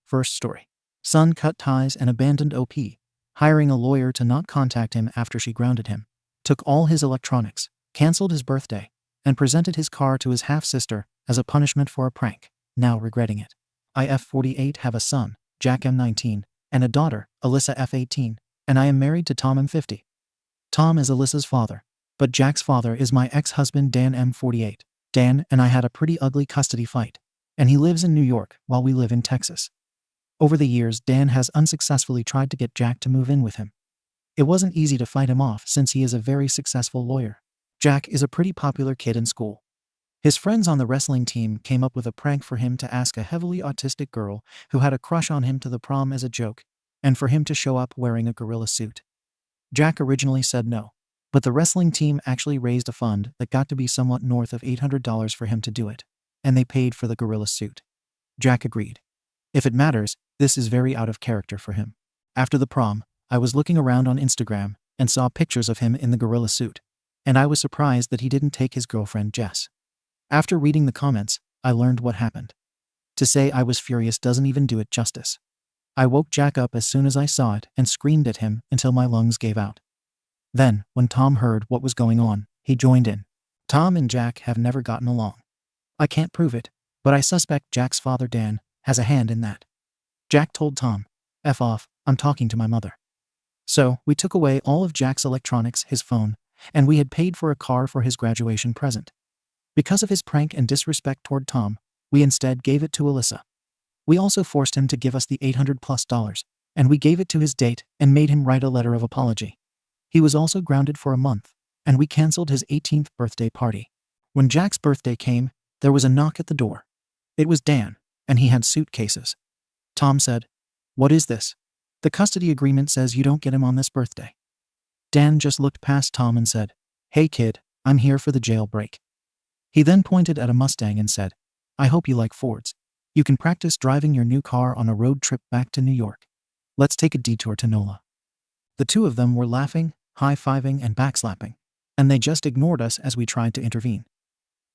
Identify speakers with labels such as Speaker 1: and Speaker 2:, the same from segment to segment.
Speaker 1: First story. Son cut ties and abandoned OP, hiring a lawyer to not contact him after she grounded him, took all his electronics, canceled his birthday, and presented his car to his half-sister as a punishment for a prank, now regretting it. I F48 have a son, Jack M19, and a daughter, Alyssa F18, and I am married to Tom M50. Tom is Alyssa's father, but Jack's father is my ex-husband Dan M48. Dan and I had a pretty ugly custody fight, and he lives in New York while we live in Texas. Over the years, Dan has unsuccessfully tried to get Jack to move in with him. It wasn't easy to fight him off since he is a very successful lawyer. Jack is a pretty popular kid in school. His friends on the wrestling team came up with a prank for him to ask a heavily autistic girl who had a crush on him to the prom as a joke, and for him to show up wearing a gorilla suit. Jack originally said no, but the wrestling team actually raised a fund that got to be somewhat north of $800 for him to do it, and they paid for the gorilla suit. Jack agreed. If it matters, this is very out of character for him. After the prom, I was looking around on Instagram and saw pictures of him in the gorilla suit, and I was surprised that he didn't take his girlfriend Jess. After reading the comments, I learned what happened. To say I was furious doesn't even do it justice. I woke Jack up as soon as I saw it and screamed at him until my lungs gave out. Then, when Tom heard what was going on, he joined in. Tom and Jack have never gotten along. I can't prove it, but I suspect Jack's father Dan has a hand in that. Jack told Tom, "F off, I'm talking to my mother." So, we took away all of Jack's electronics, his phone, and we had paid for a car for his graduation present. Because of his prank and disrespect toward Tom, we instead gave it to Alyssa. We also forced him to give us the $800+, and we gave it to his date and made him write a letter of apology. He was also grounded for a month, and we canceled his 18th birthday party. When Jack's birthday came, there was a knock at the door. It was Dan, and he had suitcases. Tom said, "What is this? The custody agreement says you don't get him on this birthday." Dan just looked past Tom and said, "Hey kid, I'm here for the jailbreak." He then pointed at a Mustang and said, "I hope you like Fords. You can practice driving your new car on a road trip back to New York. Let's take a detour to NOLA." The two of them were laughing, high-fiving, and backslapping, and they just ignored us as we tried to intervene.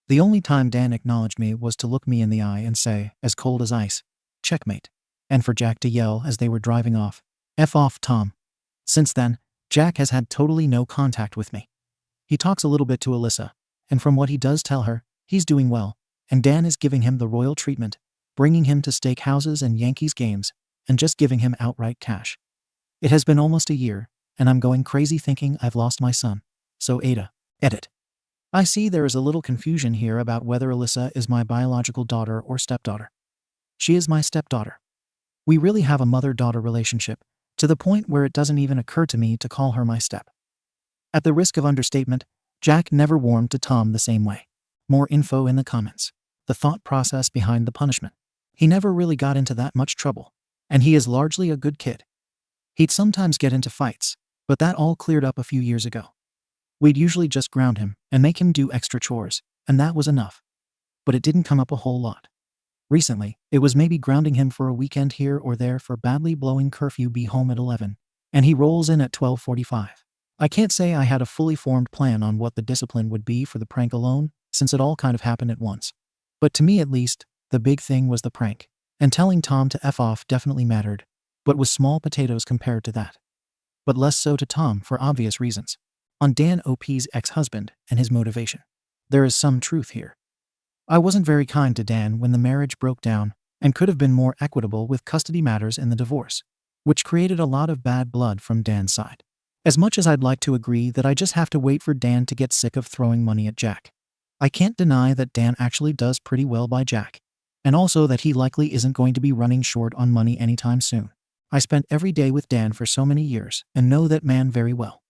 Speaker 1: The only time Dan acknowledged me was to look me in the eye and say, as cold as ice, "Checkmate," and for Jack to yell as they were driving off, "F off, Tom." Since then, Jack has had totally no contact with me. He talks a little bit to Alyssa, and from what he does tell her, he's doing well, and Dan is giving him the royal treatment, bringing him to steak houses and Yankees games, and just giving him outright cash. It has been almost a year, and I'm going crazy thinking I've lost my son. So Ada. Edit. I see there is a little confusion here about whether Alyssa is my biological daughter or stepdaughter. She is my stepdaughter. We really have a mother-daughter relationship, to the point where it doesn't even occur to me to call her my step. At the risk of understatement, Jack never warmed to Tom the same way. More info in the comments. The thought process behind the punishment. He never really got into that much trouble, and he is largely a good kid. He'd sometimes get into fights, but that all cleared up a few years ago. We'd usually just ground him and make him do extra chores, and that was enough. But it didn't come up a whole lot. Recently, it was maybe grounding him for a weekend here or there for badly blowing curfew, be home at 11, and he rolls in at 12:45. I can't say I had a fully formed plan on what the discipline would be for the prank alone, since it all kind of happened at once. But to me at least, the big thing was the prank, and telling Tom to F off definitely mattered, but was small potatoes compared to that. But less so to Tom for obvious reasons. On Dan OP's ex-husband and his motivation. There is some truth here. I wasn't very kind to Dan when the marriage broke down, and could have been more equitable with custody matters in the divorce, which created a lot of bad blood from Dan's side. As much as I'd like to agree that I just have to wait for Dan to get sick of throwing money at Jack, I can't deny that Dan actually does pretty well by Jack, and also that he likely isn't going to be running short on money anytime soon. I spent every day with Dan for so many years and know that man very well.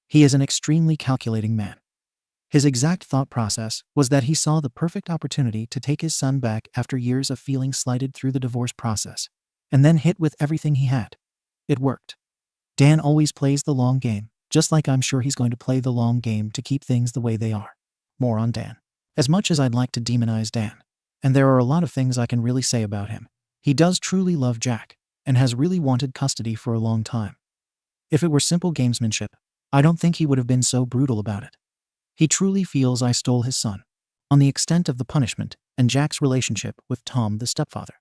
Speaker 1: He is an extremely calculating man. His exact thought process was that he saw the perfect opportunity to take his son back after years of feeling slighted through the divorce process, and then hit with everything he had. It worked. Dan always plays the long game, just like I'm sure he's going to play the long game to keep things the way they are. More on Dan. As much as I'd like to demonize Dan, and there are a lot of things I can really say about him, he does truly love Jack, and has really wanted custody for a long time. If it were simple gamesmanship, I don't think he would have been so brutal about it. He truly feels I stole his son. On the extent of the punishment and Jack's relationship with Tom the stepfather.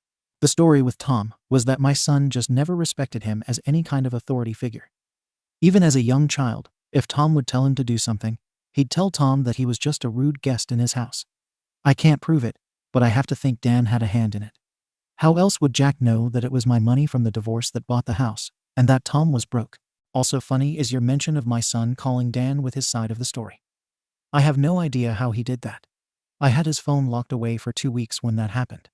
Speaker 1: The story with Tom was that my son just never respected him as any kind of authority figure. Even as a young child, if Tom would tell him to do something, he'd tell Tom that he was just a rude guest in his house. I can't prove it, but I have to think Dan had a hand in it. How else would Jack know that it was my money from the divorce that bought the house, and that Tom was broke? Also funny is your mention of my son calling Dan with his side of the story. I have no idea how he did that. I had his phone locked away for 2 weeks when that happened.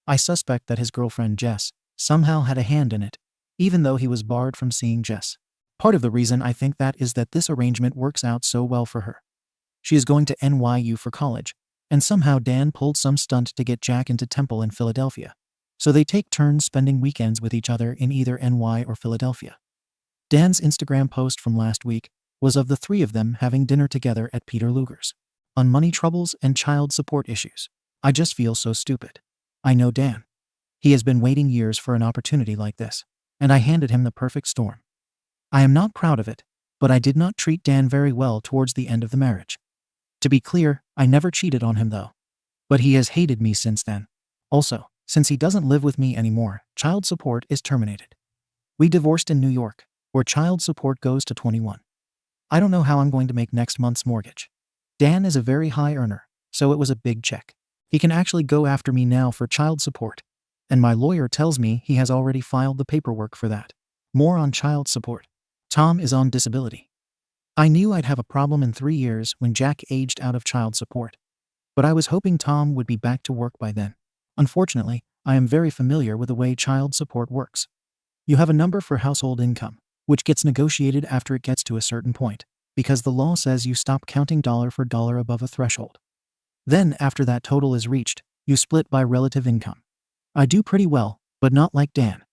Speaker 1: I suspect that his girlfriend Jess somehow had a hand in it, even though he was barred from seeing Jess. Part of the reason I think that is that this arrangement works out so well for her. She is going to NYU for college, and somehow Dan pulled some stunt to get Jack into Temple in Philadelphia. So they take turns spending weekends with each other in either NY or Philadelphia. Dan's Instagram post from last week was of the three of them having dinner together at Peter Luger's. On money troubles and child support issues. I just feel so stupid. I know Dan. He has been waiting years for an opportunity like this, and I handed him the perfect storm. I am not proud of it, but I did not treat Dan very well towards the end of the marriage. To be clear, I never cheated on him though. But he has hated me since then. Also, since he doesn't live with me anymore, child support is terminated. We divorced in New York, where child support goes to 21. I don't know how I'm going to make next month's mortgage. Dan is a very high earner, so it was a big check. He can actually go after me now for child support, and my lawyer tells me he has already filed the paperwork for that. More on child support. Tom is on disability. I knew I'd have a problem in 3 years when Jack aged out of child support, but I was hoping Tom would be back to work by then. Unfortunately, I am very familiar with the way child support works. You have a number for household income, which gets negotiated after it gets to a certain point, because the law says you stop counting dollar for dollar above a threshold. Then, after that total is reached, you split by relative income. I do pretty well, but not like Dan.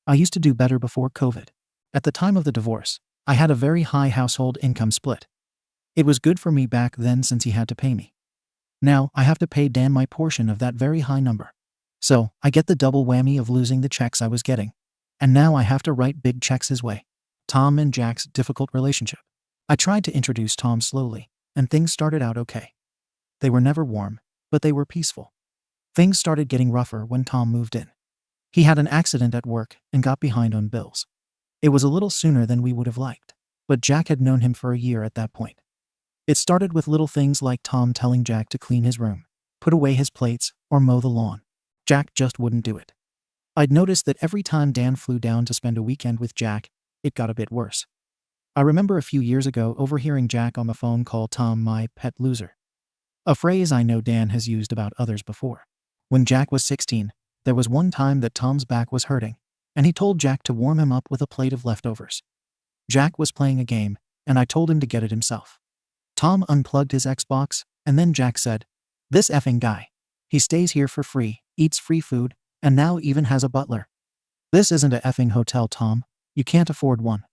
Speaker 1: I used to do better before COVID. At the time of the divorce, I had a very high household income split. It was good for me back then since he had to pay me. Now, I have to pay Dan my portion of that very high number. So, I get the double whammy of losing the checks I was getting. And now I have to write big checks his way. Tom and Jack's difficult relationship. I tried to introduce Tom slowly, and things started out okay. They were never warm, but they were peaceful. Things started getting rougher when Tom moved in. He had an accident at work and got behind on bills. It was a little sooner than we would have liked, but Jack had known him for a year at that point. It started with little things like Tom telling Jack to clean his room, put away his plates, or mow the lawn. Jack just wouldn't do it. I'd noticed that every time Dan flew down to spend a weekend with Jack, it got a bit worse. I remember a few years ago overhearing Jack on the phone call Tom my pet loser. A phrase I know Dan has used about others before. When Jack was 16, there was one time that Tom's back was hurting, and he told Jack to warm him up with a plate of leftovers. Jack was playing a game, and I told him to get it himself. Tom unplugged his Xbox, and then Jack said, "This effing guy. He stays here for free, eats free food, and now even has a butler. This isn't a effing hotel, Tom. You can't afford one."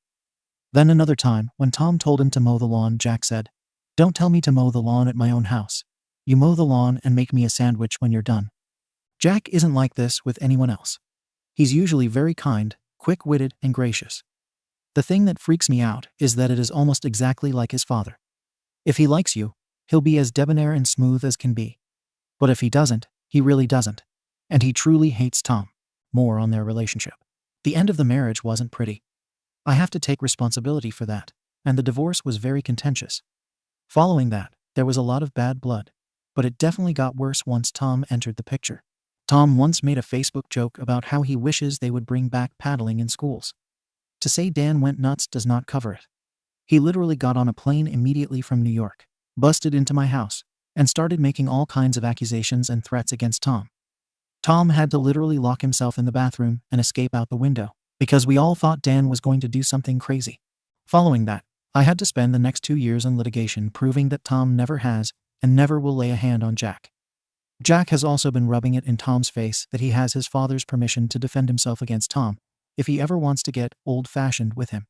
Speaker 1: Then another time, when Tom told him to mow the lawn, Jack said, "Don't tell me to mow the lawn at my own house. You mow the lawn and make me a sandwich when you're done." Jack isn't like this with anyone else. He's usually very kind, quick-witted, and gracious. The thing that freaks me out is that it is almost exactly like his father. If he likes you, he'll be as debonair and smooth as can be. But if he doesn't, he really doesn't. And he truly hates Tom. More on their relationship. The end of the marriage wasn't pretty. I have to take responsibility for that, and the divorce was very contentious. Following that, there was a lot of bad blood, but it definitely got worse once Tom entered the picture. Tom once made a Facebook joke about how he wishes they would bring back paddling in schools. To say Dan went nuts does not cover it. He literally got on a plane immediately from New York, busted into my house, and started making all kinds of accusations and threats against Tom. Tom had to literally lock himself in the bathroom and escape out the window, because we all thought Dan was going to do something crazy. Following that, I had to spend the next 2 years in litigation proving that Tom never has and never will lay a hand on Jack. Jack has also been rubbing it in Tom's face that he has his father's permission to defend himself against Tom if he ever wants to get old-fashioned with him.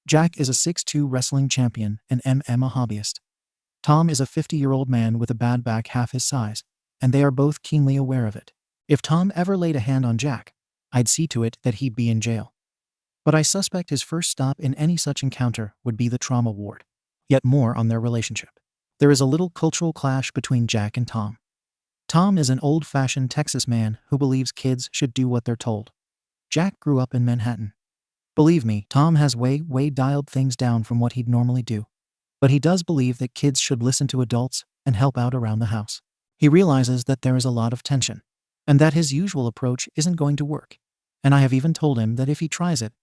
Speaker 1: Jack is a 6'2" wrestling champion and MMA hobbyist. Tom is a 50-year-old man with a bad back half his size, and they are both keenly aware of it. If Tom ever laid a hand on Jack, I'd see to it that he'd be in jail. But I suspect his first stop in any such encounter would be the trauma ward. Yet more on their relationship. There is a little cultural clash between Jack and Tom. Tom is an old-fashioned Texas man who believes kids should do what they're told. Jack grew up in Manhattan. Believe me, Tom has way dialed things down from what he'd normally do. But he does believe that kids should listen to adults and help out around the house. He realizes that there is a lot of tension, and that his usual approach isn't going to work. And I have even told him that if he tries it,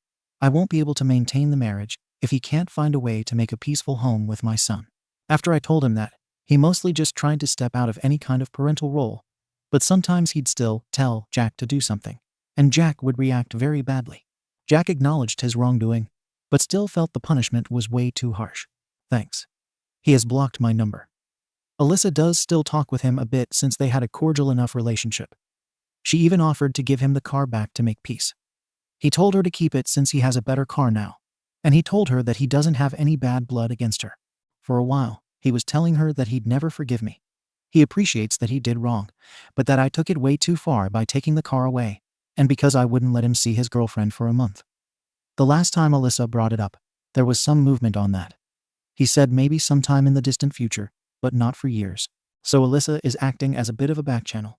Speaker 1: I won't be able to maintain the marriage if he can't find a way to make a peaceful home with my son. After I told him that, he mostly just tried to step out of any kind of parental role, but sometimes he'd still tell Jack to do something, and Jack would react very badly. Jack acknowledged his wrongdoing, but still felt the punishment was way too harsh. Thanks. He has blocked my number. Alyssa does still talk with him a bit since they had a cordial enough relationship. She even offered to give him the car back to make peace. He told her to keep it since he has a better car now, and he told her that he doesn't have any bad blood against her. For a while, he was telling her that he'd never forgive me. He appreciates that he did wrong, but that I took it way too far by taking the car away, and because I wouldn't let him see his girlfriend for a month. The last time Alyssa brought it up, there was some movement on that. He said maybe sometime in the distant future, but not for years. So Alyssa is acting as a bit of a back channel.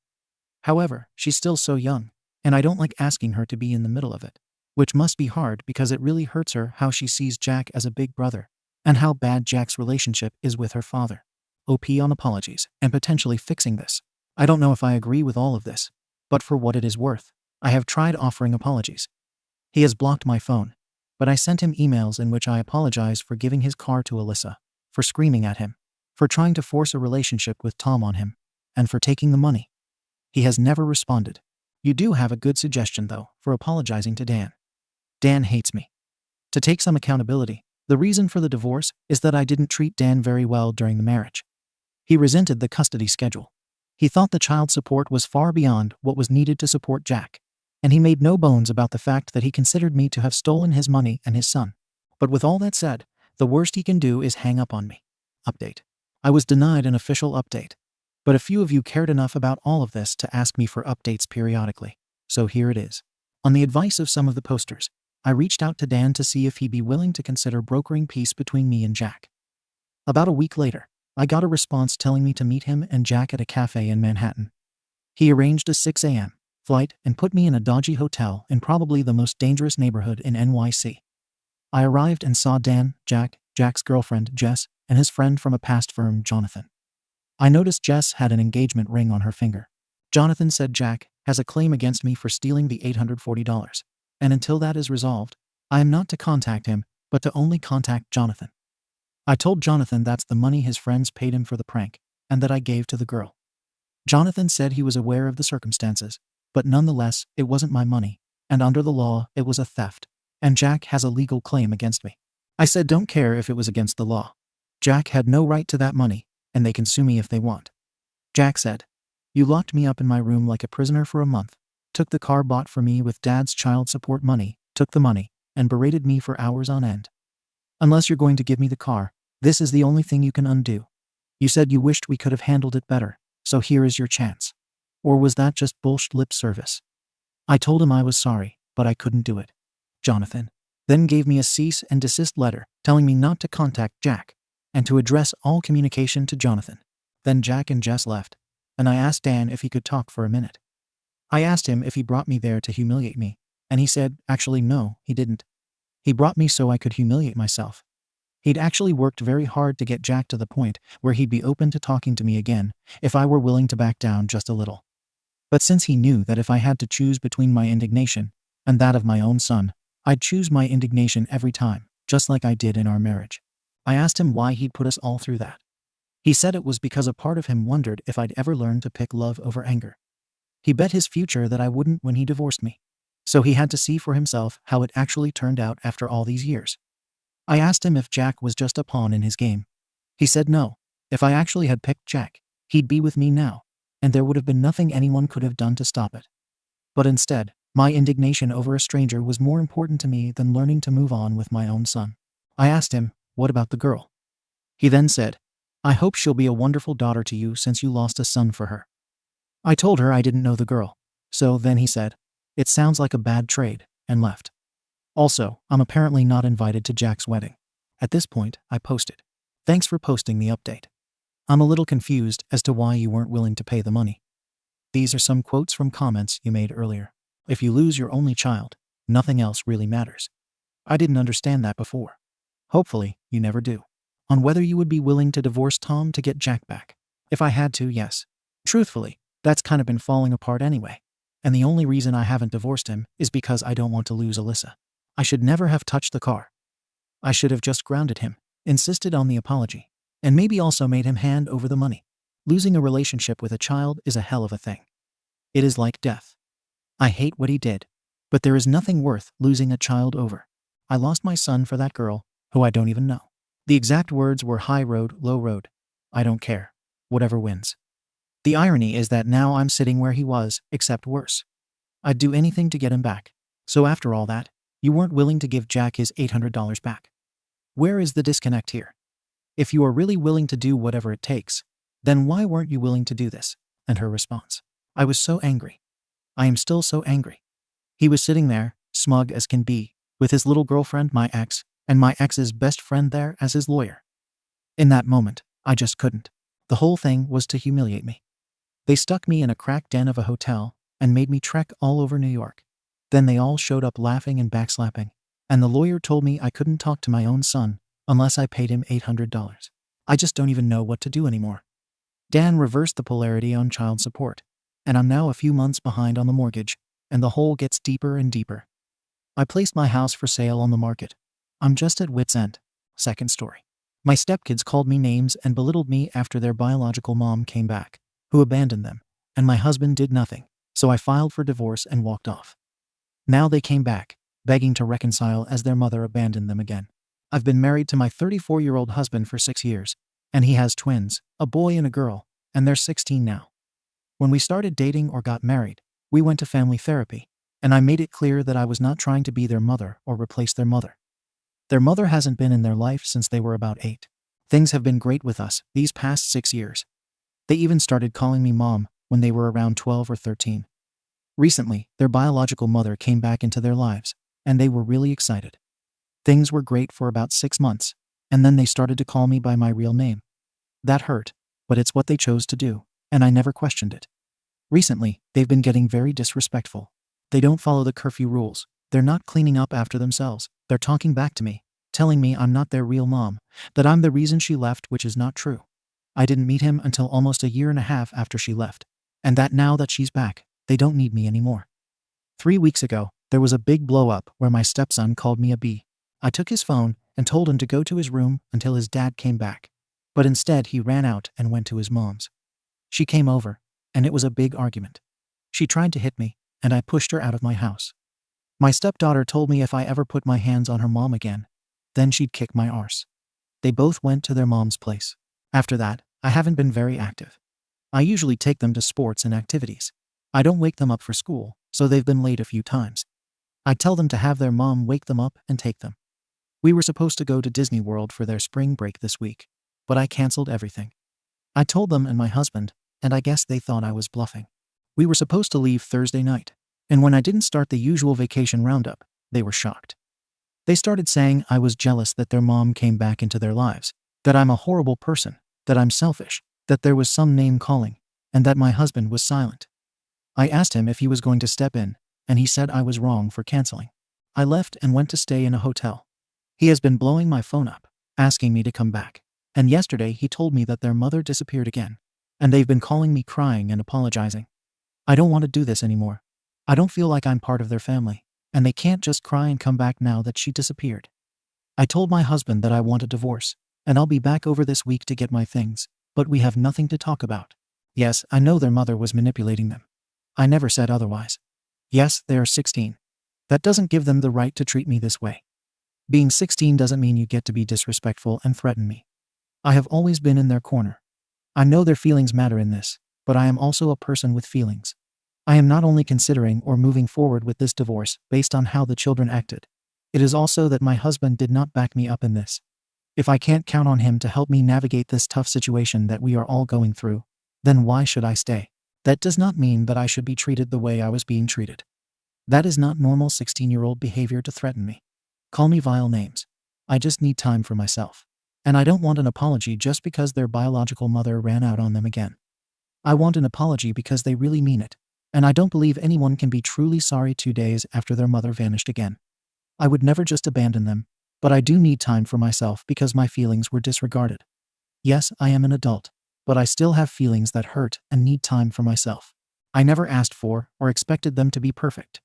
Speaker 1: However, she's still so young, and I don't like asking her to be in the middle of it, which must be hard because it really hurts her how she sees Jack as a big brother, and how bad Jack's relationship is with her father. OP on apologies, and potentially fixing this. I don't know if I agree with all of this, but for what it is worth, I have tried offering apologies. He has blocked my phone, but I sent him emails in which I apologize for giving his car to Alyssa, for screaming at him, for trying to force a relationship with Tom on him, and for taking the money. He has never responded. You do have a good suggestion, though, for apologizing to Dan. Dan hates me. To take some accountability, the reason for the divorce is that I didn't treat Dan very well during the marriage. He resented the custody schedule. He thought the child support was far beyond what was needed to support Jack, and he made no bones about the fact that he considered me to have stolen his money and his son. But with all that said, the worst he can do is hang up on me. Update. I was denied an official update, but a few of you cared enough about all of this to ask me for updates periodically, so here it is. On the advice of some of the posters, I reached out to Dan to see if he'd be willing to consider brokering peace between me and Jack. About a week later, I got a response telling me to meet him and Jack at a cafe in Manhattan. He arranged a 6 a.m. flight and put me in a dodgy hotel in probably the most dangerous neighborhood in NYC. I arrived and saw Dan, Jack's girlfriend, Jess, and his friend from a past firm, Jonathan. I noticed Jess had an engagement ring on her finger. Jonathan said Jack has a claim against me for stealing the $840, and until that is resolved, I am not to contact him, but to only contact Jonathan. I told Jonathan that's the money his friends paid him for the prank, and that I gave to the girl. Jonathan said he was aware of the circumstances, but nonetheless, it wasn't my money, and under the law, it was a theft, and Jack has a legal claim against me. I said don't care if it was against the law. Jack had no right to that money, and they can sue me if they want. Jack said, "You locked me up in my room like a prisoner for a month, took the car bought for me with Dad's child support money, took the money, and berated me for hours on end. Unless you're going to give me the car, this is the only thing you can undo. You said you wished we could have handled it better, so here is your chance. Or was that just bullshit lip service?" I told him I was sorry, but I couldn't do it. Jonathan then gave me a cease and desist letter telling me not to contact Jack, and to address all communication to Jonathan. Then Jack and Jess left, and I asked Dan if he could talk for a minute. I asked him if he brought me there to humiliate me, and he said, actually no, he didn't. He brought me so I could humiliate myself. He'd actually worked very hard to get Jack to the point where he'd be open to talking to me again if I were willing to back down just a little. But since he knew that if I had to choose between my indignation and that of my own son, I'd choose my indignation every time, just like I did in our marriage. I asked him why he'd put us all through that. He said it was because a part of him wondered if I'd ever learn to pick love over anger. He bet his future that I wouldn't when he divorced me. So he had to see for himself how it actually turned out after all these years. I asked him if Jack was just a pawn in his game. He said no. If I actually had picked Jack, he'd be with me now, and there would have been nothing anyone could have done to stop it. But instead, my indignation over a stranger was more important to me than learning to move on with my own son. I asked him, what about the girl? He then said, I hope she'll be a wonderful daughter to you since you lost a son for her. I told her I didn't know the girl. So then he said, it sounds like a bad trade, and left. Also, I'm apparently not invited to Jack's wedding. At this point, I posted, thanks for posting the update. I'm a little confused as to why you weren't willing to pay the money. These are some quotes from comments you made earlier. If you lose your only child, nothing else really matters. I didn't understand that before. Hopefully, you never do. On whether you would be willing to divorce Tom to get Jack back. If I had to, yes. Truthfully, that's kind of been falling apart anyway. And the only reason I haven't divorced him is because I don't want to lose Alyssa. I should never have touched the car. I should have just grounded him, insisted on the apology, and maybe also made him hand over the money. Losing a relationship with a child is a hell of a thing. It is like death. I hate what he did, but there is nothing worth losing a child over. I lost my son for that girl, who I don't even know. The exact words were high road, low road. I don't care. Whatever wins. The irony is that now I'm sitting where he was, except worse. I'd do anything to get him back. So after all that, you weren't willing to give Jack his $800 back. Where is the disconnect here? If you are really willing to do whatever it takes, then why weren't you willing to do this? And her response. I was so angry. I am still so angry. He was sitting there, smug as can be, with his little girlfriend, my ex, and my ex's best friend there as his lawyer. In that moment, I just couldn't. The whole thing was to humiliate me. They stuck me in a crack den of a hotel and made me trek all over New York. Then they all showed up laughing and backslapping, and the lawyer told me I couldn't talk to my own son unless I paid him $800. I just don't even know what to do anymore. Dan reversed the polarity on child support, and I'm now a few months behind on the mortgage, and the hole gets deeper and deeper. I placed my house for sale on the market. I'm just at wit's end. Second story. My stepkids called me names and belittled me after their biological mom came back, who abandoned them, and my husband did nothing, so I filed for divorce and walked off. Now they came back, begging to reconcile as their mother abandoned them again. I've been married to my 34-year-old husband for 6 years, and he has twins, a boy and a girl, and they're 16 now. When we started dating or got married, we went to family therapy, and I made it clear that I was not trying to be their mother or replace their mother. Their mother hasn't been in their life since they were about 8. Things have been great with us these past 6 years. They even started calling me mom when they were around 12 or 13. Recently, their biological mother came back into their lives, and they were really excited. Things were great for about 6 months, and then they started to call me by my real name. That hurt, but it's what they chose to do, and I never questioned it. Recently, they've been getting very disrespectful. They don't follow the curfew rules. They're not cleaning up after themselves. They're talking back to me, telling me I'm not their real mom, that I'm the reason she left, which is not true. I didn't meet him until almost a year and a half after she left, and that now that she's back, they don't need me anymore. 3 weeks ago, there was a big blow-up where my stepson called me a B. I took his phone and told him to go to his room until his dad came back, but instead he ran out and went to his mom's. She came over, and it was a big argument. She tried to hit me, and I pushed her out of my house. My stepdaughter told me if I ever put my hands on her mom again, then she'd kick my arse. They both went to their mom's place. After that, I haven't been very active. I usually take them to sports and activities. I don't wake them up for school, so they've been late a few times. I tell them to have their mom wake them up and take them. We were supposed to go to Disney World for their spring break this week, but I canceled everything. I told them and my husband, and I guess they thought I was bluffing. We were supposed to leave Thursday night, and when I didn't start the usual vacation roundup, they were shocked. They started saying I was jealous that their mom came back into their lives, that I'm a horrible person, that I'm selfish, that there was some name calling, and that my husband was silent. I asked him if he was going to step in, and he said I was wrong for canceling. I left and went to stay in a hotel. He has been blowing my phone up, asking me to come back, and yesterday he told me that their mother disappeared again, and they've been calling me crying and apologizing. I don't want to do this anymore. I don't feel like I'm part of their family, and they can't just cry and come back now that she disappeared. I told my husband that I want a divorce, and I'll be back over this week to get my things, but we have nothing to talk about. Yes, I know their mother was manipulating them. I never said otherwise. Yes, they are 16. That doesn't give them the right to treat me this way. Being 16 doesn't mean you get to be disrespectful and threaten me. I have always been in their corner. I know their feelings matter in this, but I am also a person with feelings. I am not only considering or moving forward with this divorce based on how the children acted. It is also that my husband did not back me up in this. If I can't count on him to help me navigate this tough situation that we are all going through, then why should I stay? That does not mean that I should be treated the way I was being treated. That is not normal 16-year-old behavior to threaten me. Call me vile names. I just need time for myself. And I don't want an apology just because their biological mother ran out on them again. I want an apology because they really mean it. And I don't believe anyone can be truly sorry 2 days after their mother vanished again. I would never just abandon them, but I do need time for myself because my feelings were disregarded. Yes, I am an adult, but I still have feelings that hurt and need time for myself. I never asked for or expected them to be perfect.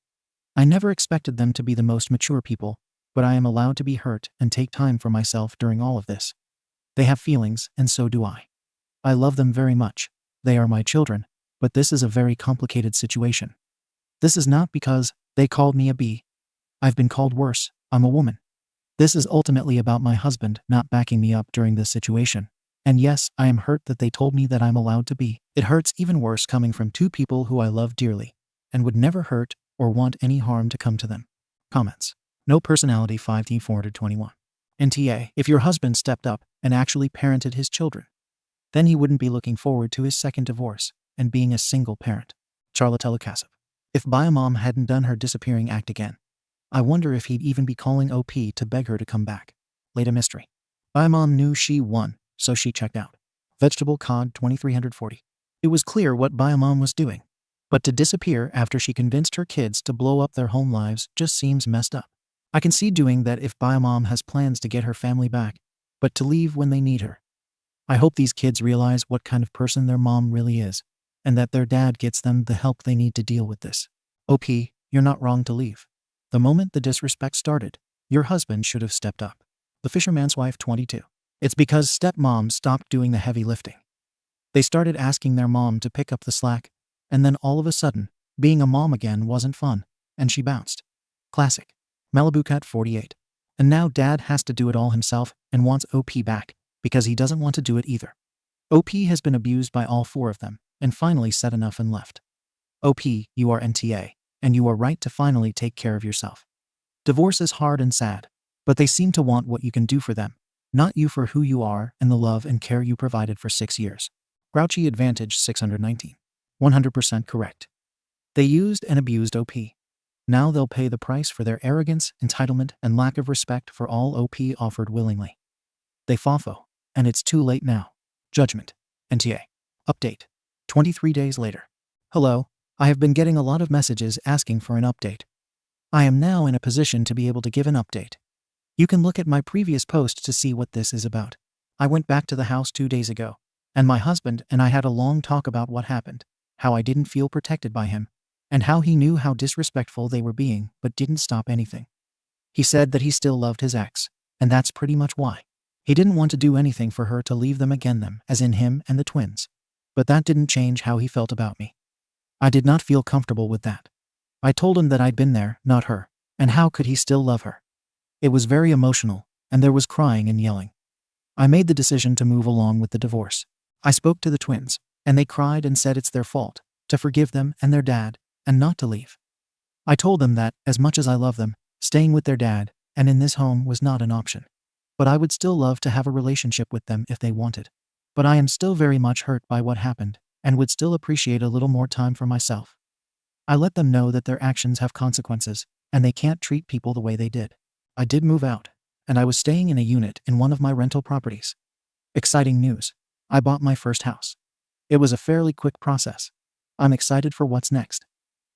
Speaker 1: I never expected them to be the most mature people, but I am allowed to be hurt and take time for myself during all of this. They have feelings, and so do I. I love them very much. They are my children, but this is a very complicated situation. This is not because they called me a B. I've been called worse. I'm a woman. This is ultimately about my husband not backing me up during this situation. And yes, I am hurt that they told me that I'm allowed to be. It hurts even worse coming from two people who I love dearly and would never hurt or want any harm to come to them. Comments. No personality 5T421. NTA. If your husband stepped up and actually parented his children, then he wouldn't be looking forward to his second divorce and being a single parent. Charlotte Telecasip. If Biomom hadn't done her disappearing act again, I wonder if he'd even be calling OP to beg her to come back. Later mystery. Biomom knew she won, so she checked out. Vegetable Cod 2340. It was clear what Biomom was doing, but to disappear after she convinced her kids to blow up their home lives just seems messed up. I can see doing that if Biomom has plans to get her family back, but to leave when they need her. I hope these kids realize what kind of person their mom really is, and that their dad gets them the help they need to deal with this. OP, you're not wrong to leave. The moment the disrespect started, your husband should have stepped up. The Fisherman's Wife 22. It's because stepmoms stopped doing the heavy lifting. They started asking their mom to pick up the slack, and then all of a sudden, being a mom again wasn't fun, and she bounced. Classic. Malibu Cat 48. And now dad has to do it all himself and wants OP back, because he doesn't want to do it either. OP has been abused by all four of them, and finally said enough and left. OP, you are NTA, and you are right to finally take care of yourself. Divorce is hard and sad, but they seem to want what you can do for them, not you for who you are and the love and care you provided for 6 years. Grouchy Advantage 619. 100% correct. They used and abused OP. Now they'll pay the price for their arrogance, entitlement, and lack of respect for all OP offered willingly. They FOFO, and it's too late now. Judgment. NTA. Update. 23 days later. Hello, I have been getting a lot of messages asking for an update. I am now in a position to be able to give an update. You can look at my previous post to see what this is about. I went back to the house 2 days ago, and my husband and I had a long talk about what happened, how I didn't feel protected by him, and how he knew how disrespectful they were being but didn't stop anything. He said that he still loved his ex, and that's pretty much why. He didn't want to do anything for her to leave them again, them, as in him and the twins. But that didn't change how he felt about me. I did not feel comfortable with that. I told him that I'd been there, not her, and how could he still love her? It was very emotional, and there was crying and yelling. I made the decision to move along with the divorce. I spoke to the twins, and they cried and said it's their fault, to forgive them and their dad, and not to leave. I told them that, as much as I love them, staying with their dad and in this home was not an option. But I would still love to have a relationship with them if they wanted. But I am still very much hurt by what happened, and would still appreciate a little more time for myself. I let them know that their actions have consequences, and they can't treat people the way they did. I did move out, and I was staying in a unit in one of my rental properties. Exciting news. I bought my first house. It was a fairly quick process. I'm excited for what's next.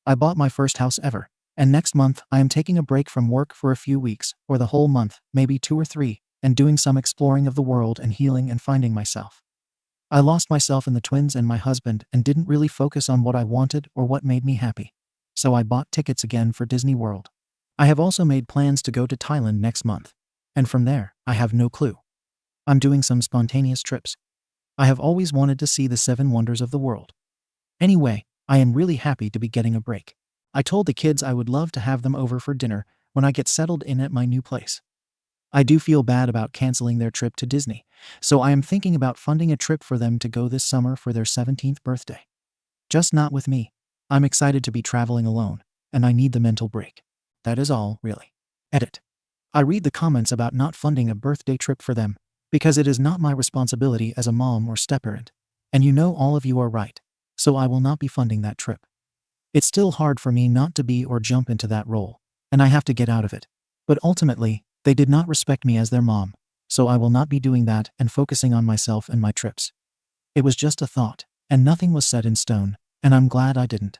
Speaker 1: I bought my first house ever, and next month I am taking a break from work for a few weeks, or the whole month, maybe 2 or 3, and doing some exploring of the world and healing and finding myself. I lost myself in the twins and my husband and didn't really focus on what I wanted or what made me happy. So I bought tickets again for Disney World. I have also made plans to go to Thailand next month, and from there, I have no clue. I'm doing some spontaneous trips. I have always wanted to see the 7 wonders of the world. Anyway, I am really happy to be getting a break. I told the kids I would love to have them over for dinner when I get settled in at my new place. I do feel bad about canceling their trip to Disney, so I am thinking about funding a trip for them to go this summer for their 17th birthday. Just not with me. I'm excited to be traveling alone, and I need the mental break. That is all, really. Edit. I read the comments about not funding a birthday trip for them, because it is not my responsibility as a mom or step-parent, and you know all of you are right, so I will not be funding that trip. It's still hard for me not to be or jump into that role, and I have to get out of it. But ultimately, they did not respect me as their mom, so I will not be doing that and focusing on myself and my trips. It was just a thought, and nothing was set in stone, and I'm glad I didn't.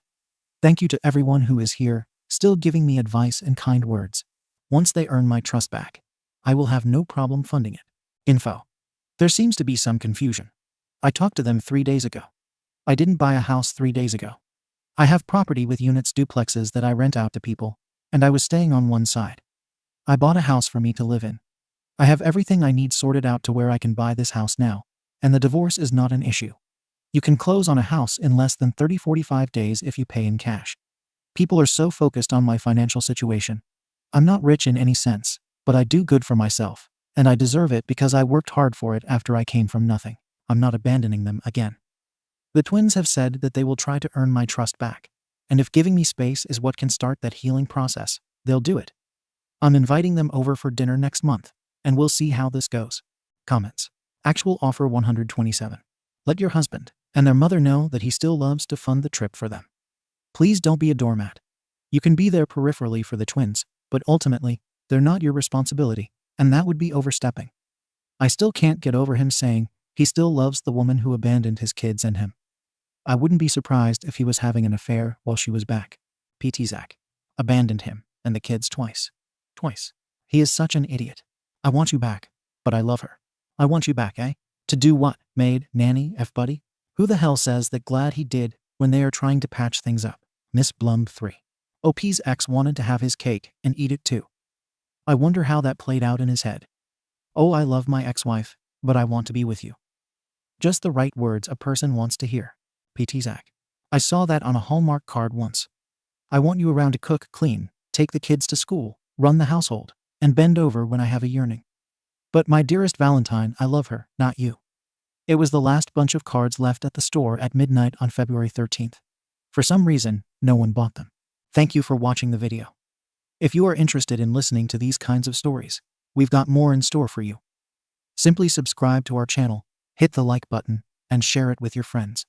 Speaker 1: Thank you to everyone who is here, still giving me advice and kind words. Once they earn my trust back, I will have no problem funding it. Info. There seems to be some confusion. I talked to them 3 days ago. I didn't buy a house 3 days ago. I have property with units duplexes that I rent out to people, and I was staying on one side. I bought a house for me to live in. I have everything I need sorted out to where I can buy this house now, and the divorce is not an issue. You can close on a house in less than 30-45 days if you pay in cash. People are so focused on my financial situation. I'm not rich in any sense, but I do good for myself, and I deserve it because I worked hard for it after I came from nothing. I'm not abandoning them again. The twins have said that they will try to earn my trust back, and if giving me space is what can start that healing process, they'll do it. I'm inviting them over for dinner next month, and we'll see how this goes. Comments. Actual offer 127. Let your husband and their mother know that he still loves to fund the trip for them. Please don't be a doormat. You can be there peripherally for the twins, but ultimately, they're not your responsibility, and that would be overstepping. I still can't get over him saying he still loves the woman who abandoned his kids and him. I wouldn't be surprised if he was having an affair while she was back. PT Zach. Abandoned him and the kids twice. Twice. He is such an idiot. I want you back, but I love her. I want you back, eh? To do what? Maid, nanny, F-buddy? Who the hell says that glad he did when they are trying to patch things up? Miss Blum 3. OP's ex wanted to have his cake and eat it too. I wonder how that played out in his head. Oh, I love my ex-wife, but I want to be with you. Just the right words a person wants to hear. PT Zach. I saw that on a Hallmark card once. I want you around to cook, clean, take the kids to school, run the household, and bend over when I have a yearning. But my dearest Valentine, I love her, not you. It was the last bunch of cards left at the store at midnight on February 13th. For some reason, no one bought them. Thank you for watching the video. If you are interested in listening to these kinds of stories, we've got more in store for you. Simply subscribe to our channel, hit the like button, and share it with your friends.